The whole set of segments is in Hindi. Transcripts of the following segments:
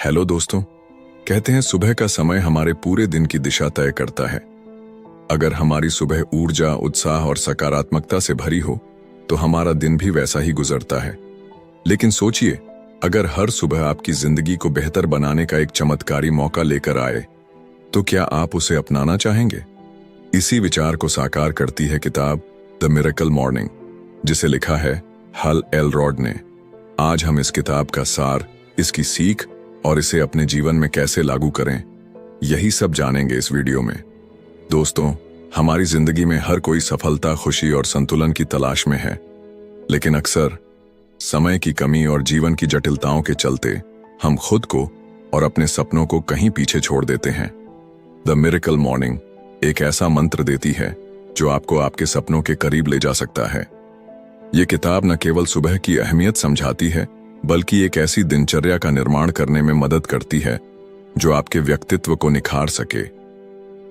हेलो दोस्तों। कहते हैं सुबह का समय हमारे पूरे दिन की दिशा तय करता है। अगर हमारी सुबह ऊर्जा, उत्साह और सकारात्मकता से भरी हो तो हमारा दिन भी वैसा ही गुजरता है। लेकिन सोचिए, अगर हर सुबह आपकी जिंदगी को बेहतर बनाने का एक चमत्कारी मौका लेकर आए तो क्या आप उसे अपनाना चाहेंगे? इसी विचार को साकार करती है किताब द मिरेकल मॉर्निंग, जिसे लिखा है हल एलरॉड ने। आज हम इस किताब का सार, इसकी सीख और इसे अपने जीवन में कैसे लागू करें, यही सब जानेंगे इस वीडियो में। दोस्तों, हमारी जिंदगी में हर कोई सफलता, खुशी और संतुलन की तलाश में है, लेकिन अक्सर समय की कमी और जीवन की जटिलताओं के चलते हम खुद को और अपने सपनों को कहीं पीछे छोड़ देते हैं। द मिरेकल मॉर्निंग एक ऐसा मंत्र देती है जो आपको आपके सपनों के करीब ले जा सकता है। ये किताब न केवल सुबह की अहमियत समझाती है, बल्कि एक ऐसी दिनचर्या का निर्माण करने में मदद करती है जो आपके व्यक्तित्व को निखार सके।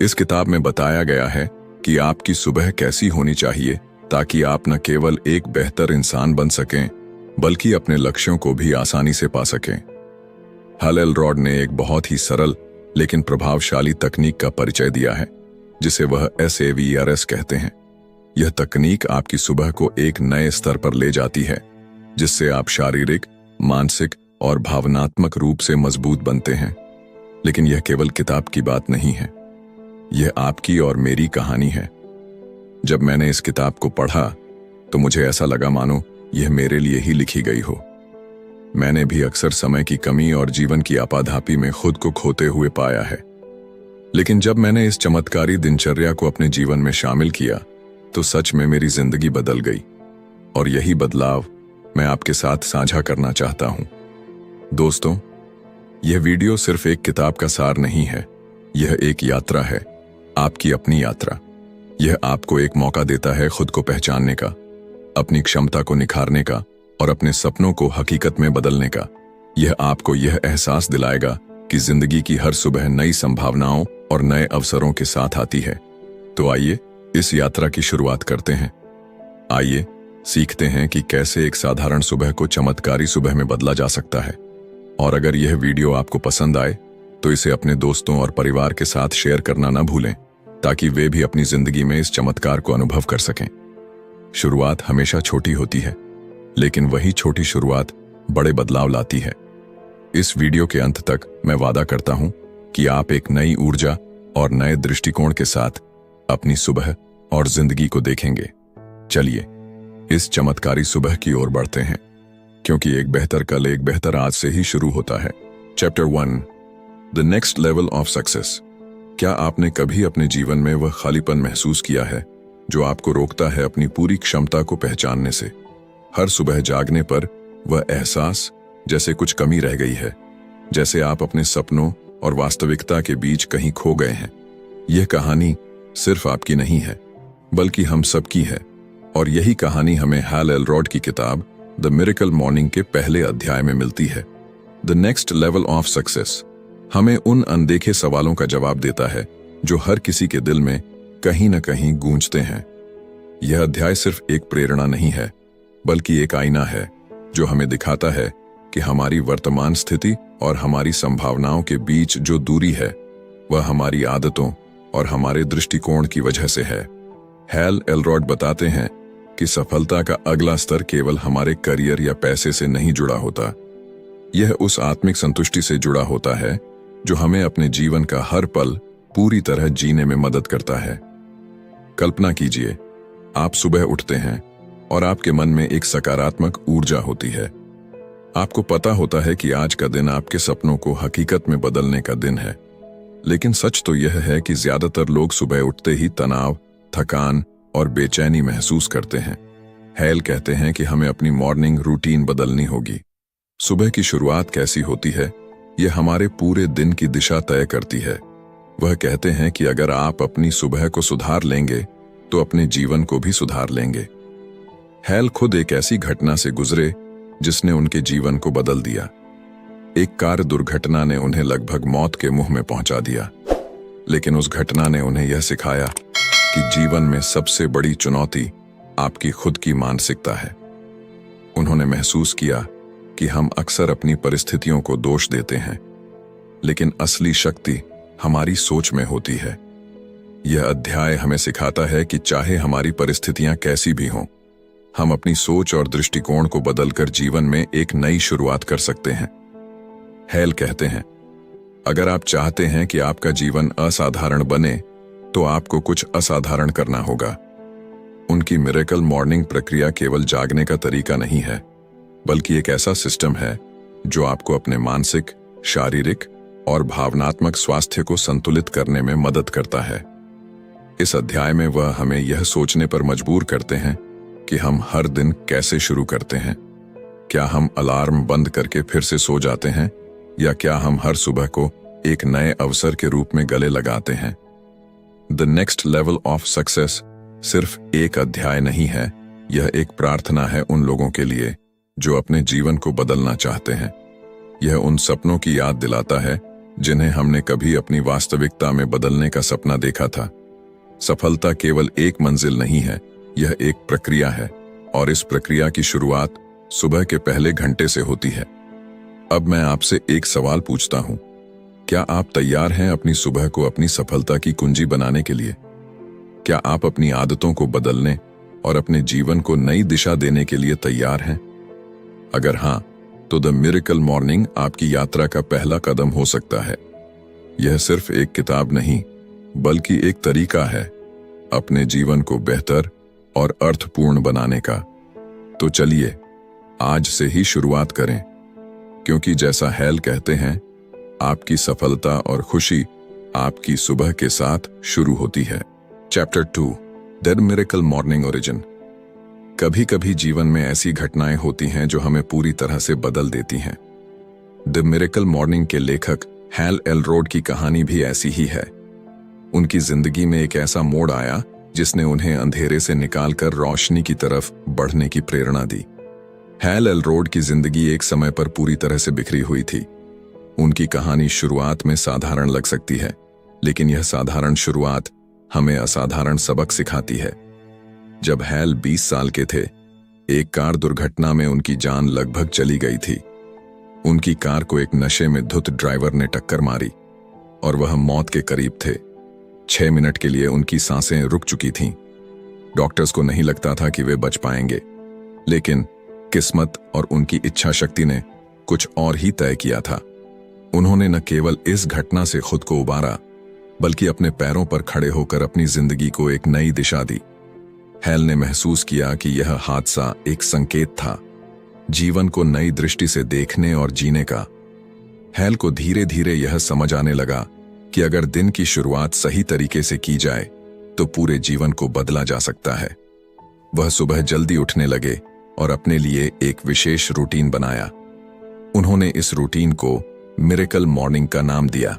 इस किताब में बताया गया है कि आपकी सुबह कैसी होनी चाहिए ताकि आप न केवल एक बेहतर इंसान बन सकें, बल्कि अपने लक्ष्यों को भी आसानी से पा सकें। हल एलरॉड ने एक बहुत ही सरल लेकिन प्रभावशाली तकनीक का परिचय दिया है, जिसे वह SAVERS कहते हैं। यह तकनीक आपकी सुबह को एक नए स्तर पर ले जाती है, जिससे आप शारीरिक, मानसिक और भावनात्मक रूप से मजबूत बनते हैं। लेकिन यह केवल किताब की बात नहीं है, यह आपकी और मेरी कहानी है। जब मैंने इस किताब को पढ़ा तो मुझे ऐसा लगा मानो यह मेरे लिए ही लिखी गई हो। मैंने भी अक्सर समय की कमी और जीवन की आपाधापी में खुद को खोते हुए पाया है। लेकिन जब मैंने इस चमत्कारी दिनचर्या को अपने जीवन में शामिल किया तो सच में मेरी जिंदगी बदल गई, और यही बदलाव मैं आपके साथ साझा करना चाहता हूं। दोस्तों, यह वीडियो सिर्फ एक किताब का सार नहीं है, यह एक यात्रा है, आपकी अपनी यात्रा। यह आपको एक मौका देता है खुद को पहचानने का, अपनी क्षमता को निखारने का और अपने सपनों को हकीकत में बदलने का। यह आपको यह एहसास दिलाएगा कि जिंदगी की हर सुबह नई संभावनाओं और नए अवसरों के साथ आती है। तो आइए इस यात्रा की शुरुआत करते हैं। आइए सीखते हैं कि कैसे एक साधारण सुबह को चमत्कारी सुबह में बदला जा सकता है। और अगर यह वीडियो आपको पसंद आए तो इसे अपने दोस्तों और परिवार के साथ शेयर करना न भूलें, ताकि वे भी अपनी जिंदगी में इस चमत्कार को अनुभव कर सकें। शुरुआत हमेशा छोटी होती है, लेकिन वही छोटी शुरुआत बड़े बदलाव लाती है। इस वीडियो के अंत तक मैं वादा करता हूं कि आप एक नई ऊर्जा और नए दृष्टिकोण के साथ अपनी सुबह और जिंदगी को देखेंगे। चलिए इस चमत्कारी सुबह की ओर बढ़ते हैं, क्योंकि एक बेहतर कल एक बेहतर आज से ही शुरू होता है। Chapter 1, the next level of success. क्या आपने कभी अपने जीवन में वह खालीपन महसूस किया है जो आपको रोकता है अपनी पूरी क्षमता को पहचानने से? हर सुबह जागने पर वह एहसास जैसे कुछ कमी रह गई है, जैसे आप अपने सपनों और वास्तविकता के बीच कहीं खो गए हैं। यह कहानी सिर्फ आपकी नहीं है, बल्कि हम सबकी है, और यही कहानी हमें हल एलरॉड की किताब द मिरेकल मॉर्निंग के पहले अध्याय में मिलती है। The next level of success हमें उन अनदेखे सवालों का जवाब देता है जो हर किसी के दिल में कहीं न कहीं गूंजते हैं। यह अध्याय सिर्फ एक प्रेरणा नहीं है, बल्कि एक आईना है जो हमें दिखाता है कि हमारी वर्तमान स्थिति और हमारी संभावनाओं के बीच जो दूरी है, वह हमारी आदतों और हमारे दृष्टिकोण की वजह से है। हल एलरॉड बताते हैं कि सफलता का अगला स्तर केवल हमारे करियर या पैसे से नहीं जुड़ा होता, यह उस आत्मिक संतुष्टि से जुड़ा होता है जो हमें अपने जीवन का हर पल पूरी तरह जीने में मदद करता है। कल्पना कीजिए, आप सुबह उठते हैं और आपके मन में एक सकारात्मक ऊर्जा होती है। आपको पता होता है कि आज का दिन आपके सपनों को हकीकत में बदलने का दिन है। लेकिन सच तो यह है कि ज्यादातर लोग सुबह उठते ही तनाव, थकान और बेचैनी महसूस करते हैं। हल कहते हैं कि हमें अपनी मॉर्निंग रूटीन बदलनी होगी। सुबह की शुरुआत कैसी होती है, यह हमारे पूरे दिन की दिशा तय करती है। वह कहते हैं कि अगर आप अपनी सुबह को सुधार लेंगे तो अपने जीवन को भी सुधार लेंगे। हल खुद एक ऐसी घटना से गुजरे जिसने उनके जीवन को बदल दिया। एक कार दुर्घटना ने उन्हें लगभग मौत के मुंह में पहुंचा दिया, लेकिन उस घटना ने उन्हें यह सिखाया कि जीवन में सबसे बड़ी चुनौती आपकी खुद की मानसिकता है। उन्होंने महसूस किया कि हम अक्सर अपनी परिस्थितियों को दोष देते हैं, लेकिन असली शक्ति हमारी सोच में होती है। यह अध्याय हमें सिखाता है कि चाहे हमारी परिस्थितियां कैसी भी हों, हम अपनी सोच और दृष्टिकोण को बदलकर जीवन में एक नई शुरुआत कर सकते हैं। हेल कहते हैं, अगर आप चाहते हैं कि आपका जीवन असाधारण बने, तो आपको कुछ असाधारण करना होगा। उनकी मिरेकल मॉर्निंग प्रक्रिया केवल जागने का तरीका नहीं है, बल्कि एक ऐसा सिस्टम है जो आपको अपने मानसिक, शारीरिक और भावनात्मक स्वास्थ्य को संतुलित करने में मदद करता है। इस अध्याय में वह हमें यह सोचने पर मजबूर करते हैं कि हम हर दिन कैसे शुरू करते हैं। क्या हम अलार्म बंद करके फिर से सो जाते हैं, या क्या हम हर सुबह को एक नए अवसर के रूप में गले लगाते हैं। The next level of success सिर्फ एक अध्याय नहीं है, यह एक प्रार्थना है उन लोगों के लिए जो अपने जीवन को बदलना चाहते हैं। यह उन सपनों की याद दिलाता है जिन्हें हमने कभी अपनी वास्तविकता में बदलने का सपना देखा था। सफलता केवल एक मंजिल नहीं है, यह एक प्रक्रिया है, और इस प्रक्रिया की शुरुआत सुबह के पहले घंटे से होती है। अब मैं आपसे एक सवाल पूछता हूं, क्या आप तैयार हैं अपनी सुबह को अपनी सफलता की कुंजी बनाने के लिए? क्या आप अपनी आदतों को बदलने और अपने जीवन को नई दिशा देने के लिए तैयार हैं? अगर हां, तो द मिरेकल मॉर्निंग आपकी यात्रा का पहला कदम हो सकता है। यह सिर्फ एक किताब नहीं, बल्कि एक तरीका है अपने जीवन को बेहतर और अर्थपूर्ण बनाने का। तो चलिए आज से ही शुरुआत करें, क्योंकि जैसा हेल कहते हैं, आपकी सफलता और खुशी आपकी सुबह के साथ शुरू होती है। Chapter 2, the miracle morning origin. कभी कभी जीवन में ऐसी घटनाएं होती हैं जो हमें पूरी तरह से बदल देती हैं। द मिरेकल मॉर्निंग के लेखक हैल एलरोड की कहानी भी ऐसी ही है। उनकी जिंदगी में एक ऐसा मोड़ आया जिसने उन्हें अंधेरे से निकालकर रोशनी की तरफ बढ़ने की प्रेरणा दी। हैल एलरोड की जिंदगी एक समय पर पूरी तरह से बिखरी हुई थी। उनकी कहानी शुरुआत में साधारण लग सकती है, लेकिन यह साधारण शुरुआत हमें असाधारण सबक सिखाती है। जब हैल 20 साल के थे, एक कार दुर्घटना में उनकी जान लगभग चली गई थी। उनकी कार को एक नशे में धुत ड्राइवर ने टक्कर मारी और वह मौत के करीब थे। 6 मिनट के लिए उनकी सांसें रुक चुकी थीं। डॉक्टर्स को नहीं लगता था कि वे बच पाएंगे, लेकिन किस्मत और उनकी इच्छा शक्ति ने कुछ और ही तय किया था। उन्होंने न केवल इस घटना से खुद को उबारा, बल्कि अपने पैरों पर खड़े होकर अपनी जिंदगी को एक नई दिशा दी। हैल ने महसूस किया कि यह हादसा एक संकेत था, जीवन को नई दृष्टि से देखने और जीने का। हैल को धीरे धीरे यह समझ आने लगा कि अगर दिन की शुरुआत सही तरीके से की जाए तो पूरे जीवन को बदला जा सकता है। वह सुबह जल्दी उठने लगे और अपने लिए एक विशेष रूटीन बनाया। उन्होंने इस रूटीन को मिरेकल मॉर्निंग का नाम दिया।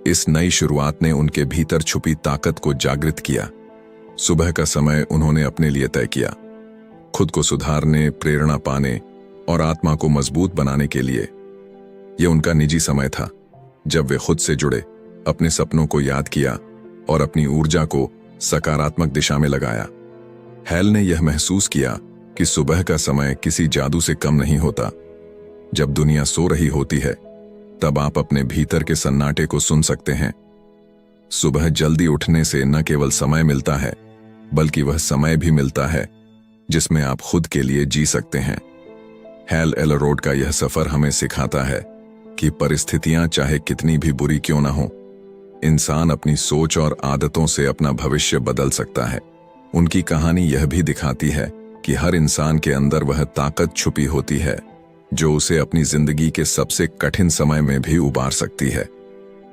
इस नई शुरुआत ने उनके भीतर छुपी ताकत को जागृत किया। सुबह का समय उन्होंने अपने लिए तय किया, खुद को सुधारने, प्रेरणा पाने और आत्मा को मजबूत बनाने के लिए। यह उनका निजी समय था, जब वे खुद से जुड़े, अपने सपनों को याद किया और अपनी ऊर्जा को सकारात्मक दिशा में लगाया। हैल ने यह महसूस किया कि सुबह का समय किसी जादू से कम नहीं होता। जब दुनिया सो रही होती है, तब आप अपने भीतर के सन्नाटे को सुन सकते हैं। सुबह जल्दी उठने से न केवल समय मिलता है, बल्कि वह समय भी मिलता है जिसमें आप खुद के लिए जी सकते हैं। हैल एलरोड का यह सफर हमें सिखाता है कि परिस्थितियां चाहे कितनी भी बुरी क्यों ना हो, इंसान अपनी सोच और आदतों से अपना भविष्य बदल सकता है। उनकी कहानी यह भी दिखाती है कि हर इंसान के अंदर वह ताकत छुपी होती है जो उसे अपनी जिंदगी के सबसे कठिन समय में भी उबार सकती है।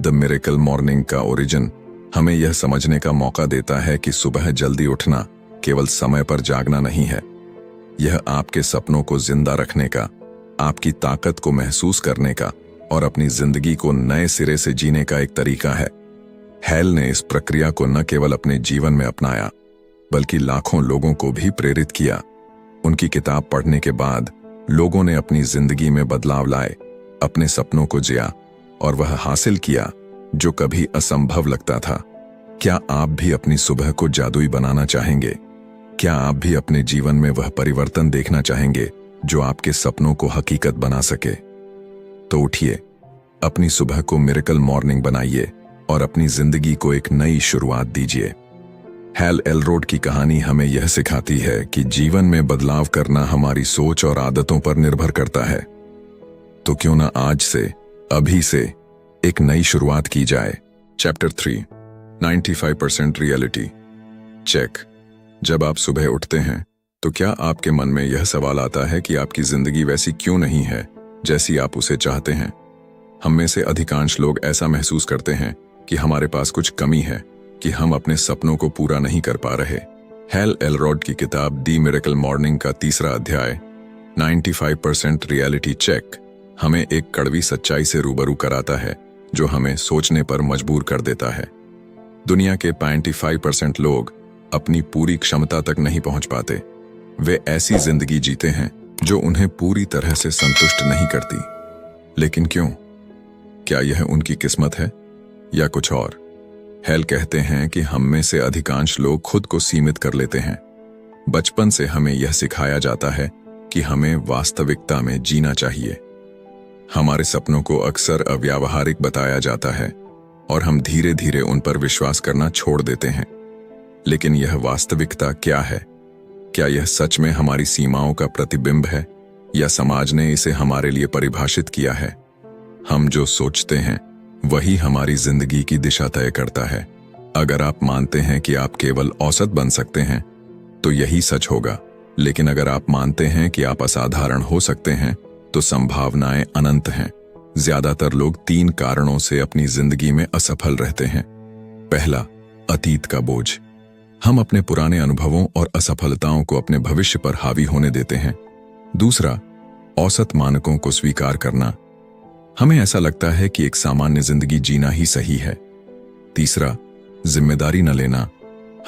द मिरेकल मॉर्निंग का ओरिजिन हमें यह समझने का मौका देता है कि सुबह जल्दी उठना केवल समय पर जागना नहीं है। यह आपके सपनों को जिंदा रखने का, आपकी ताकत को महसूस करने का और अपनी जिंदगी को नए सिरे से जीने का एक तरीका है। हैल ने इस प्रक्रिया को न केवल अपने जीवन में अपनाया, बल्कि लाखों लोगों को भी प्रेरित किया। उनकी किताब पढ़ने के बाद लोगों ने अपनी जिंदगी में बदलाव लाए, अपने सपनों को जिया और वह हासिल किया जो कभी असंभव लगता था। क्या आप भी अपनी सुबह को जादुई बनाना चाहेंगे? क्या आप भी अपने जीवन में वह परिवर्तन देखना चाहेंगे जो आपके सपनों को हकीकत बना सके? तो उठिए, अपनी सुबह को मिरेकल मॉर्निंग बनाइए और अपनी जिंदगी को एक नई शुरुआत दीजिए। हैल एलरोड की कहानी हमें यह सिखाती है कि जीवन में बदलाव करना हमारी सोच और आदतों पर निर्भर करता है। तो क्यों ना आज से, अभी से एक नई शुरुआत की जाए। Chapter 3, 95% reality check. जब आप सुबह उठते हैं तो क्या आपके मन में यह सवाल आता है कि आपकी जिंदगी वैसी क्यों नहीं है जैसी आप उसे चाहते हैं? हम में से अधिकांश लोग ऐसा महसूस करते हैं कि हमारे पास कुछ कमी है, कि हम अपने सपनों को पूरा नहीं कर पा रहे। हैल एलरोड की किताब दी मिरेकल मॉर्निंग का तीसरा अध्याय 95% रियलिटी चेक हमें एक कड़वी सच्चाई से रूबरू कराता है जो हमें सोचने पर मजबूर कर देता है। दुनिया के 95% लोग अपनी पूरी क्षमता तक नहीं पहुंच पाते। वे ऐसी जिंदगी जीते हैं जो उन्हें पूरी तरह से संतुष्ट नहीं करती। लेकिन क्यों? क्या यह उनकी किस्मत है या कुछ और? हैल कहते हैं कि हम में से अधिकांश लोग खुद को सीमित कर लेते हैं। बचपन से हमें यह सिखाया जाता है कि हमें वास्तविकता में जीना चाहिए। हमारे सपनों को अक्सर अव्यावहारिक बताया जाता है और हम धीरे धीरे उन पर विश्वास करना छोड़ देते हैं। लेकिन यह वास्तविकता क्या है? क्या यह सच में हमारी सीमाओं का प्रतिबिंब है या समाज ने इसे हमारे लिए परिभाषित किया है? हम जो सोचते हैं वही हमारी जिंदगी की दिशा तय करता है। अगर आप मानते हैं कि आप केवल औसत बन सकते हैं तो यही सच होगा। लेकिन अगर आप मानते हैं कि आप असाधारण हो सकते हैं तो संभावनाएं अनंत हैं। ज्यादातर लोग 3 कारणों से अपनी जिंदगी में असफल रहते हैं। पहला, अतीत का बोझ। हम अपने पुराने अनुभवों और असफलताओं को अपने भविष्य पर हावी होने देते हैं। दूसरा, औसत मानकों को स्वीकार करना। हमें ऐसा लगता है कि एक सामान्य जिंदगी जीना ही सही है। तीसरा, जिम्मेदारी न लेना।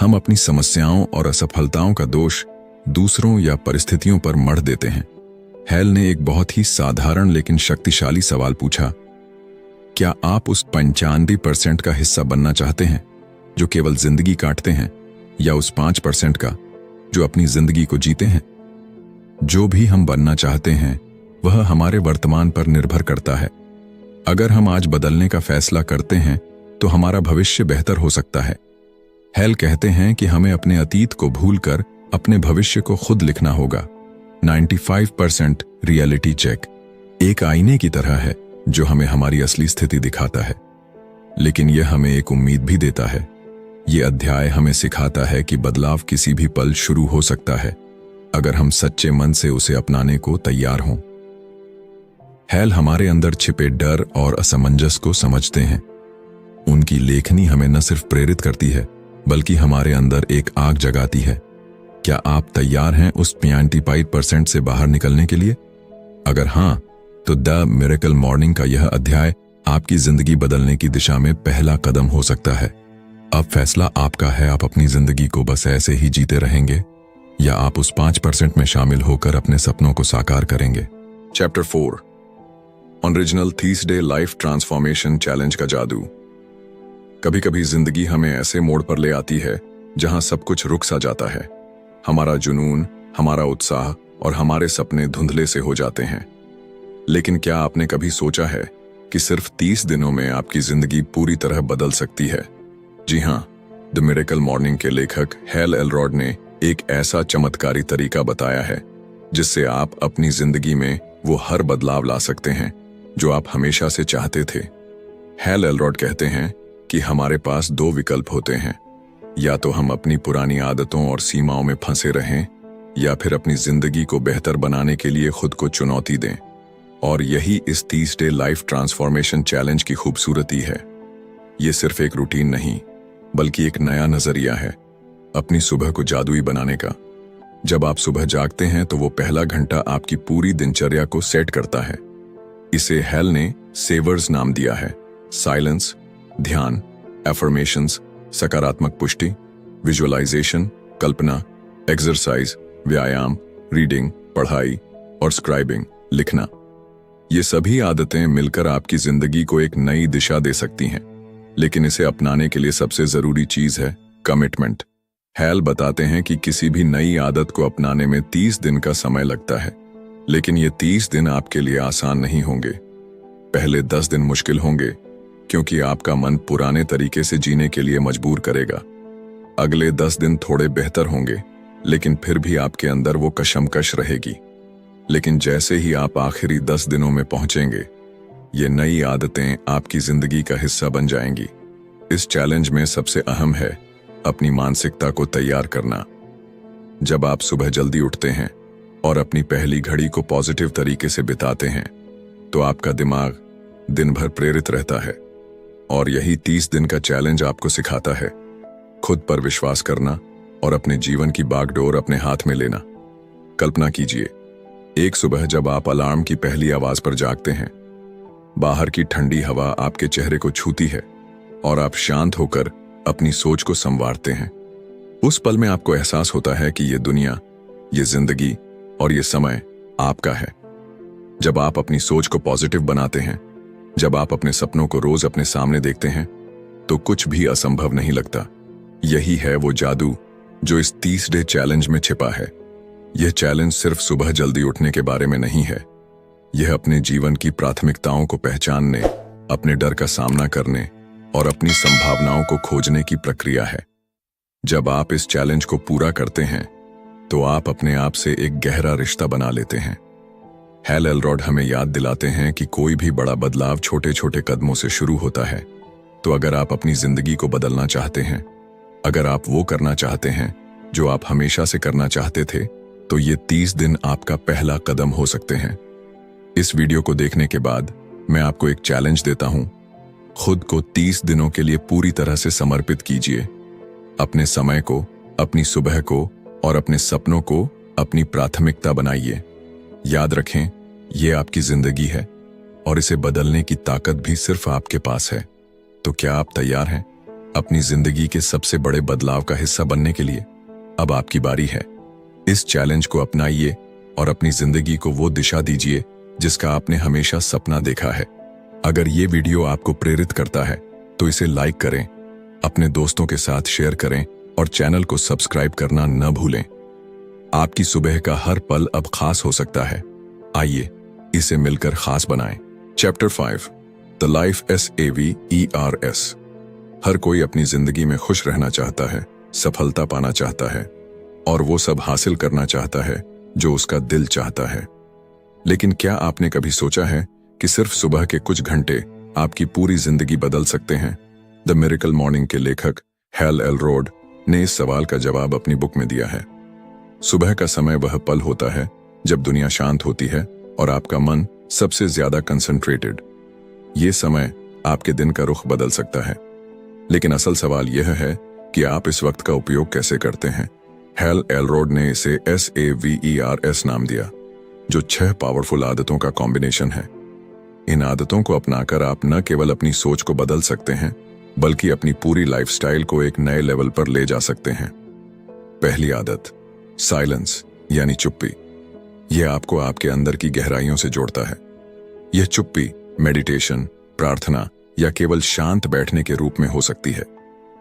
हम अपनी समस्याओं और असफलताओं का दोष दूसरों या परिस्थितियों पर मढ़ देते हैं। हैल ने एक बहुत ही साधारण लेकिन शक्तिशाली सवाल पूछा, क्या आप उस 95% का हिस्सा बनना चाहते हैं जो केवल जिंदगी काटते हैं, या उस 5% का जो अपनी जिंदगी को जीते हैं? जो भी हम बनना चाहते हैं वह हमारे वर्तमान पर निर्भर करता है। अगर हम आज बदलने का फैसला करते हैं तो हमारा भविष्य बेहतर हो सकता है। हैल कहते हैं कि हमें अपने अतीत को भूलकर अपने भविष्य को खुद लिखना होगा। 95% रियलिटी चेक एक आईने की तरह है जो हमें हमारी असली स्थिति दिखाता है, लेकिन यह हमें एक उम्मीद भी देता है। ये अध्याय हमें सिखाता है कि बदलाव किसी भी पल शुरू हो सकता है अगर हम सच्चे मन से उसे अपनाने को तैयार हों। हैल हमारे अंदर छिपे डर और असमंजस को समझते हैं। उनकी लेखनी हमें न सिर्फ प्रेरित करती है बल्कि हमारे अंदर एक आग जगाती है। क्या आप तैयार हैं उस 95% से बाहर निकलने के लिए? अगर हां, तो द मिरेकल मॉर्निंग का यह अध्याय आपकी जिंदगी बदलने की दिशा में पहला कदम हो सकता है। अब फैसला आपका है। आप अपनी जिंदगी को बस ऐसे ही जीते रहेंगे या आप उस 5% में शामिल होकर अपने सपनों को साकार करेंगे। Chapter 4, original 30 day life transformation challenge का जादू। कभी कभी जिंदगी हमें ऐसे मोड़ पर ले आती है जहां सब कुछ रुक सा जाता है। हमारा जुनून, हमारा उत्साह और हमारे सपने धुंधले से हो जाते हैं। लेकिन क्या आपने कभी सोचा है कि सिर्फ 30 दिनों में आपकी जिंदगी पूरी तरह बदल सकती है? जी हां, द मिरेकल मॉर्निंग के लेखक हैल एलरोड ने एक ऐसा चमत्कारी तरीका बताया है जिससे आप अपनी जिंदगी में वो हर बदलाव ला सकते हैं जो आप हमेशा से चाहते थे। हैल एलरोड कहते हैं कि हमारे पास 2 विकल्प होते हैं, या तो हम अपनी पुरानी आदतों और सीमाओं में फंसे रहें या फिर अपनी जिंदगी को बेहतर बनाने के लिए खुद को चुनौती दें। और यही इस 30 डे लाइफ ट्रांसफॉर्मेशन चैलेंज की खूबसूरती है। ये सिर्फ एक रूटीन नहीं बल्कि एक नया नजरिया है अपनी सुबह को जादुई बनाने का। जब आप सुबह जागते हैं तो वो पहला घंटा आपकी पूरी दिनचर्या को सेट करता है। इसे हैल ने सेवर्स नाम दिया है। साइलेंस, ध्यान, एफर्मेशंस, सकारात्मक पुष्टि, विजुअलाइजेशन, कल्पना, एक्सरसाइज, व्यायाम, रीडिंग, पढ़ाई और स्क्राइबिंग, लिखना। ये सभी आदतें मिलकर आपकी जिंदगी को एक नई दिशा दे सकती हैं। लेकिन इसे अपनाने के लिए सबसे जरूरी चीज है कमिटमेंट। हैल बताते हैं कि किसी भी नई आदत को अपनाने में 30 दिन का समय लगता है, लेकिन ये 30 दिन आपके लिए आसान नहीं होंगे। पहले 10 दिन मुश्किल होंगे क्योंकि आपका मन पुराने तरीके से जीने के लिए मजबूर करेगा। अगले 10 दिन थोड़े बेहतर होंगे, लेकिन फिर भी आपके अंदर वो कशमकश रहेगी। लेकिन जैसे ही आप आखिरी 10 दिनों में पहुंचेंगे, ये नई आदतें आपकी जिंदगी का हिस्सा बन जाएंगी। इस चैलेंज में सबसे अहम है अपनी मानसिकता को तैयार करना। जब आप सुबह जल्दी उठते हैं और अपनी पहली घड़ी को पॉजिटिव तरीके से बिताते हैं, तो आपका दिमाग दिन भर प्रेरित रहता है। और यही 30 दिन का चैलेंज आपको सिखाता है खुद पर विश्वास करना और अपने जीवन की बागडोर अपने हाथ में लेना। कल्पना कीजिए, एक सुबह जब आप अलार्म की पहली आवाज पर जागते हैं, बाहर की ठंडी हवा आपके चेहरे को छूती है और आप शांत होकर अपनी सोच को संवारते हैं। उस पल में आपको एहसास होता है कि ये दुनिया, ये जिंदगी और ये समय आपका है। जब आप अपनी सोच को पॉजिटिव बनाते हैं, जब आप अपने सपनों को रोज अपने सामने देखते हैं, तो कुछ भी असंभव नहीं लगता। यही है वो जादू जो इस 30 डे चैलेंज में छिपा है। यह चैलेंज सिर्फ सुबह जल्दी उठने के बारे में नहीं है। यह अपने जीवन की प्राथमिकताओं को पहचानने, अपने डर का सामना करने और अपनी संभावनाओं को खोजने की प्रक्रिया है। जब आप इस चैलेंज को पूरा करते हैं, तो आप अपने आप से एक गहरा रिश्ता बना लेते हैं। हैल एलरॉड हमें याद दिलाते हैं कि कोई भी बड़ा बदलाव छोटे छोटे कदमों से शुरू होता है। तो अगर आप अपनी जिंदगी को बदलना चाहते हैं, अगर आप वो करना चाहते हैं जो आप हमेशा से करना चाहते थे, तो ये 30 दिन आपका पहला कदम हो सकते हैं। इस वीडियो को देखने के बाद मैं आपको एक चैलेंज देता हूं। खुद को 30 दिनों के लिए पूरी तरह से समर्पित कीजिए। अपने समय को, अपनी सुबह को और अपने सपनों को अपनी प्राथमिकता बनाइए। याद रखें, ये आपकी जिंदगी है और इसे बदलने की ताकत भी सिर्फ आपके पास है। तो क्या आप तैयार हैं अपनी जिंदगी के सबसे बड़े बदलाव का हिस्सा बनने के लिए? अब आपकी बारी है। इस चैलेंज को अपनाइए और अपनी जिंदगी को वो दिशा दीजिए जिसका आपने हमेशा सपना देखा है। अगर ये वीडियो आपको प्रेरित करता है तो इसे लाइक करें, अपने दोस्तों के साथ शेयर करें और चैनल को सब्सक्राइब करना न भूलें। आपकी सुबह का हर पल अब खास हो सकता है। आइए इसे मिलकर खास बनाएं। Chapter 5, the life SAVERS। हर कोई अपनी जिंदगी में खुश रहना चाहता है, सफलता पाना चाहता है और वो सब हासिल करना चाहता है जो उसका दिल चाहता है। लेकिन क्या आपने कभी सोचा है कि सिर्फ सुबह के कुछ घंटे आपकी पूरी जिंदगी बदल सकते हैं? द मिरेकल मॉर्निंग के लेखक हैल एलरॉड ने इस सवाल का जवाब अपनी बुक में दिया है। सुबह का समय वह पल होता है जब दुनिया शांत होती है और आपका मन सबसे ज्यादा कंसंट्रेटेड। ये समय आपके दिन का रुख बदल सकता है। लेकिन असल सवाल यह है कि आप इस वक्त का उपयोग कैसे करते हैं। हैल एलरॉड ने इसे SAVERS नाम दिया, जो 6 पावरफुल आदतों का कॉम्बिनेशन है। इन आदतों को अपनाकर आप न केवल अपनी सोच को बदल सकते हैं, बल्कि अपनी पूरी लाइफस्टाइल को एक नए लेवल पर ले जा सकते हैं। पहली आदत, साइलेंस यानी चुप्पी। यह आपको आपके अंदर की गहराइयों से जोड़ता है। यह चुप्पी मेडिटेशन, प्रार्थना या केवल शांत बैठने के रूप में हो सकती है।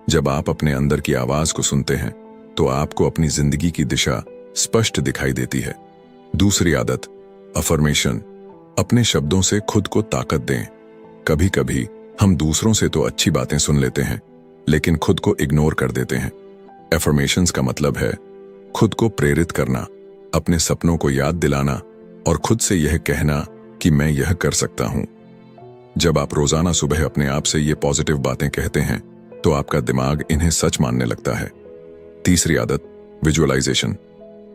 जब आप अपने अंदर की आवाज को सुनते हैं, तो आपको अपनी जिंदगी की दिशा स्पष्ट दिखाई देती है। दूसरी आदत, अफर्मेशन। अपने शब्दों से खुद को ताकत दें। कभी कभी हम दूसरों से तो अच्छी बातें सुन लेते हैं, लेकिन खुद को इग्नोर कर देते हैं। एफर्मेशंस का मतलब है खुद को प्रेरित करना, अपने सपनों को याद दिलाना और खुद से यह कहना कि मैं यह कर सकता हूं। जब आप रोजाना सुबह अपने आप से ये पॉजिटिव बातें कहते हैं, तो आपका दिमाग इन्हें सच मानने लगता है। तीसरी आदत, विजुअलाइजेशन।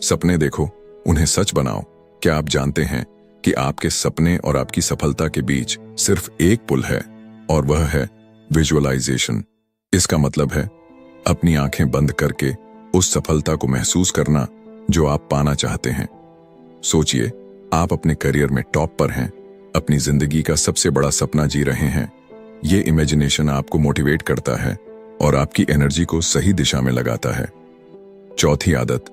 सपने देखो, उन्हें सच बनाओ। क्या आप जानते हैं कि आपके सपने और आपकी सफलता के बीच सिर्फ एक पुल है, और वह है विजुअलाइजेशन। इसका मतलब है अपनी आंखें बंद करके उस सफलता को महसूस करना जो आप पाना चाहते हैं। सोचिए, आप अपने करियर में टॉप पर हैं, अपनी जिंदगी का सबसे बड़ा सपना जी रहे हैं। ये इमेजिनेशन आपको मोटिवेट करता है और आपकी एनर्जी को सही दिशा में लगाता है। चौथी आदत,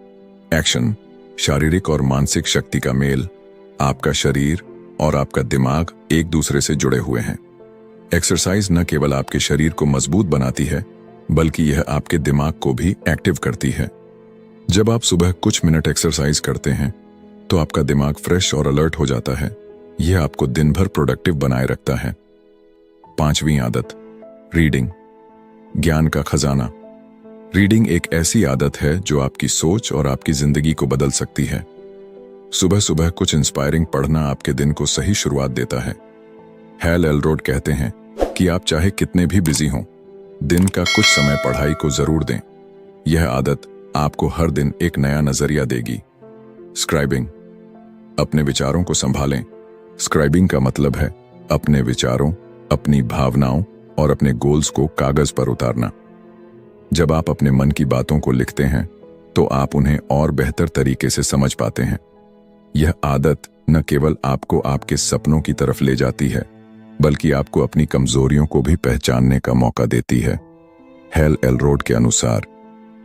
एक्शन। शारीरिक और मानसिक शक्ति का मेल। आपका शरीर और आपका दिमाग एक दूसरे से जुड़े हुए हैं। एक्सरसाइज न केवल आपके शरीर को मजबूत बनाती है, बल्कि यह आपके दिमाग को भी एक्टिव करती है। जब आप सुबह कुछ मिनट एक्सरसाइज करते हैं, तो आपका दिमाग फ्रेश और अलर्ट हो जाता है। यह आपको दिन भर प्रोडक्टिव बनाए रखता है। 5वीं आदत, रीडिंग, ज्ञान का खजाना। रीडिंग एक ऐसी आदत है जो आपकी सोच और आपकी जिंदगी को बदल सकती है। सुबह सुबह कुछ इंस्पायरिंग पढ़ना आपके दिन को सही शुरुआत देता है। हैल एलरोड कहते हैं कि आप चाहे कितने भी बिजी हों, दिन का कुछ समय पढ़ाई को जरूर दें। यह आदत आपको हर दिन एक नया नजरिया देगी। स्क्राइबिंग, अपने विचारों को संभालें। स्क्राइबिंग का मतलब है अपने विचारों, अपनी भावनाओं और अपने गोल्स को कागज पर उतारना। जब आप अपने मन की बातों को लिखते हैं तो आप उन्हें और बेहतर तरीके से समझ पाते हैं। यह आदत न केवल आपको आपके सपनों की तरफ ले जाती है, बल्कि आपको अपनी कमजोरियों को भी पहचानने का मौका देती है। हैल एलरोड के अनुसार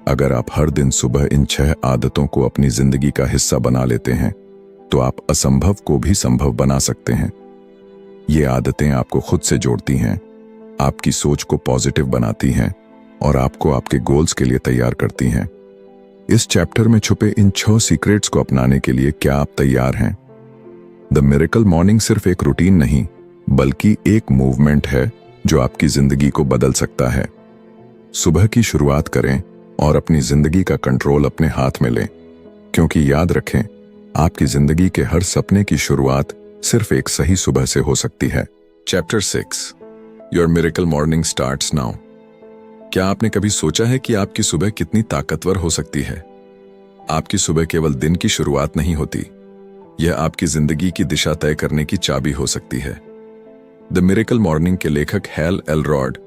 अगर आप हर दिन सुबह इन 6 आदतों को अपनी जिंदगी का हिस्सा बना लेते हैं तो आप असंभव को भी संभव बना सकते हैं। ये आदतें आपको खुद से जोड़ती हैं, आपकी सोच को पॉजिटिव बनाती हैं और आपको आपके गोल्स के लिए तैयार करती हैं। इस चैप्टर में छुपे इन 6 सीक्रेट्स को अपनाने के लिए क्या आप तैयार हैं? द मिरेकल मॉर्निंग सिर्फ एक रूटीन नहीं, बल्कि एक मूवमेंट है जो आपकी जिंदगी को बदल सकता है। सुबह की शुरुआत करें और अपनी जिंदगी का कंट्रोल अपने हाथ में लें, क्योंकि याद रखें, आपकी जिंदगी के हर सपने की शुरुआत सिर्फ एक सही सुबह से हो सकती है। Chapter 6, your miracle morning starts now. क्या आपने कभी सोचा है कि आपकी सुबह कितनी ताकतवर हो सकती है? आपकी सुबह केवल दिन की शुरुआत नहीं होती, यह आपकी जिंदगी की दिशा तय करने की चाबी हो सकती है। द मिरेकल मॉर्निंग के लेखक हैल एलरोड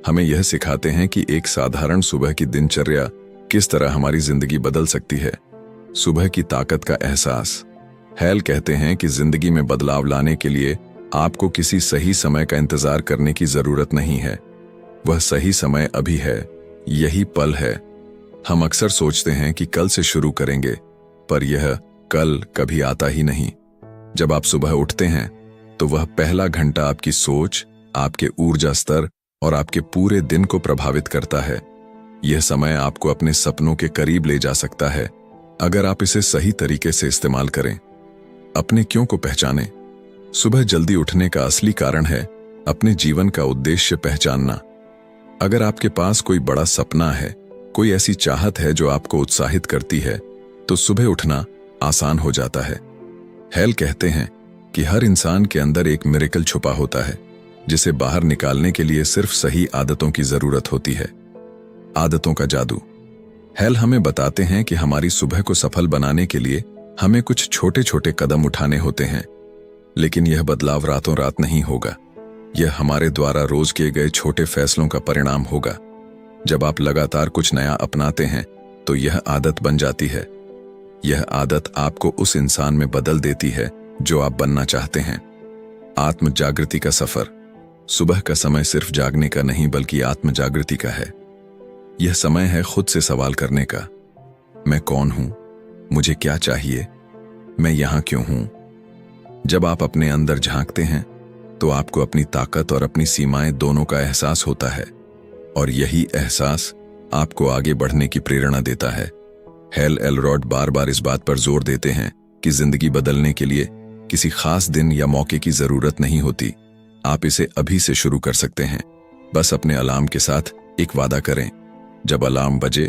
हमें यह सिखाते हैं कि एक साधारण सुबह की दिनचर्या किस तरह हमारी जिंदगी बदल सकती है। सुबह की ताकत का एहसास। हैल कहते हैं कि जिंदगी में बदलाव लाने के लिए आपको किसी सही समय का इंतजार करने की जरूरत नहीं है। वह सही समय अभी है, यही पल है। हम अक्सर सोचते हैं कि कल से शुरू करेंगे, पर यह कल कभी आता ही नहीं। जब आप सुबह उठते हैं तो वह पहला घंटा आपकी सोच, आपके ऊर्जा स्तर और आपके पूरे दिन को प्रभावित करता है। यह समय आपको अपने सपनों के करीब ले जा सकता है, अगर आप इसे सही तरीके से इस्तेमाल करें। अपने क्यों को पहचानें। सुबह जल्दी उठने का असली कारण है अपने जीवन का उद्देश्य पहचानना। अगर आपके पास कोई बड़ा सपना है, कोई ऐसी चाहत है जो आपको उत्साहित करती है, तो सुबह उठना आसान हो जाता है। हैल कहते हैं कि हर इंसान के अंदर एक मिरेकल छुपा होता है, जिसे बाहर निकालने के लिए सिर्फ सही आदतों की जरूरत होती है। आदतों का जादू। हैल हमें बताते हैं कि हमारी सुबह को सफल बनाने के लिए हमें कुछ छोटे छोटे कदम उठाने होते हैं, लेकिन यह बदलाव रातों रात नहीं होगा। यह हमारे द्वारा रोज किए गए छोटे फैसलों का परिणाम होगा। जब आप लगातार कुछ नया अपनाते हैं तो यह आदत बन जाती है। यह आदत आपको उस इंसान में बदल देती है जो आप बनना चाहते हैं। आत्म जागृति का सफर। सुबह का समय सिर्फ जागने का नहीं, बल्कि आत्म जागृति का है। यह समय है खुद से सवाल करने का। मैं कौन हूं? मुझे क्या चाहिए? मैं यहां क्यों हूं? जब आप अपने अंदर झांकते हैं तो आपको अपनी ताकत और अपनी सीमाएं दोनों का एहसास होता है, और यही एहसास आपको आगे बढ़ने की प्रेरणा देता है। हैल एलरोड बार बार इस बात पर जोर देते हैं कि जिंदगी बदलने के लिए किसी खास दिन या मौके की जरूरत नहीं होती। आप इसे अभी से शुरू कर सकते हैं। बस अपने अलार्म के साथ एक वादा करें, जब अलार्म बजे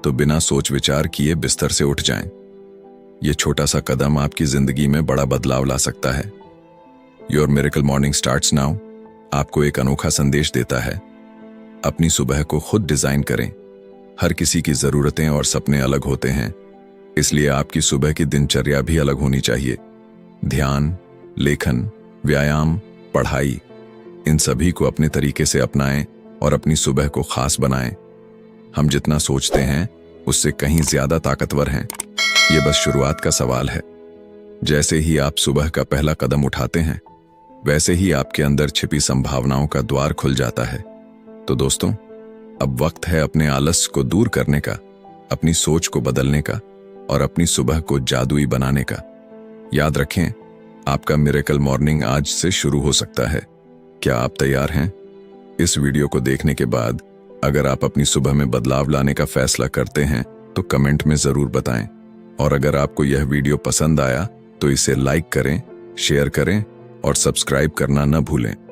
तो बिना सोच विचार किए बिस्तर से उठ जाएं। यह छोटा सा कदम आपकी जिंदगी में बड़ा बदलाव ला सकता है। Your miracle morning starts now आपको एक अनोखा संदेश देता है। अपनी सुबह को खुद डिजाइन करें। हर किसी की जरूरतें और सपने अलग होते हैं, इसलिए आपकी सुबह की दिनचर्या भी अलग होनी चाहिए। ध्यान, लेखन, व्यायाम, पढ़ाई, इन सभी को अपने तरीके से अपनाएं और अपनी सुबह को खास बनाएं। हम जितना सोचते हैं उससे कहीं ज्यादा ताकतवर हैं। ये बस शुरुआत का सवाल है। जैसे ही आप सुबह का पहला कदम उठाते हैं, वैसे ही आपके अंदर छिपी संभावनाओं का द्वार खुल जाता है। तो दोस्तों, अब वक्त है अपने आलस्य को दूर करने का, अपनी सोच को बदलने का और अपनी सुबह को जादुई बनाने का। याद रखें, आपका मिरेकल मॉर्निंग आज से शुरू हो सकता है। क्या आप तैयार हैं? इस वीडियो को देखने के बाद अगर आप अपनी सुबह में बदलाव लाने का फैसला करते हैं तो कमेंट में जरूर बताएं। और अगर आपको यह वीडियो पसंद आया तो इसे लाइक करें, शेयर करें और सब्सक्राइब करना न भूलें।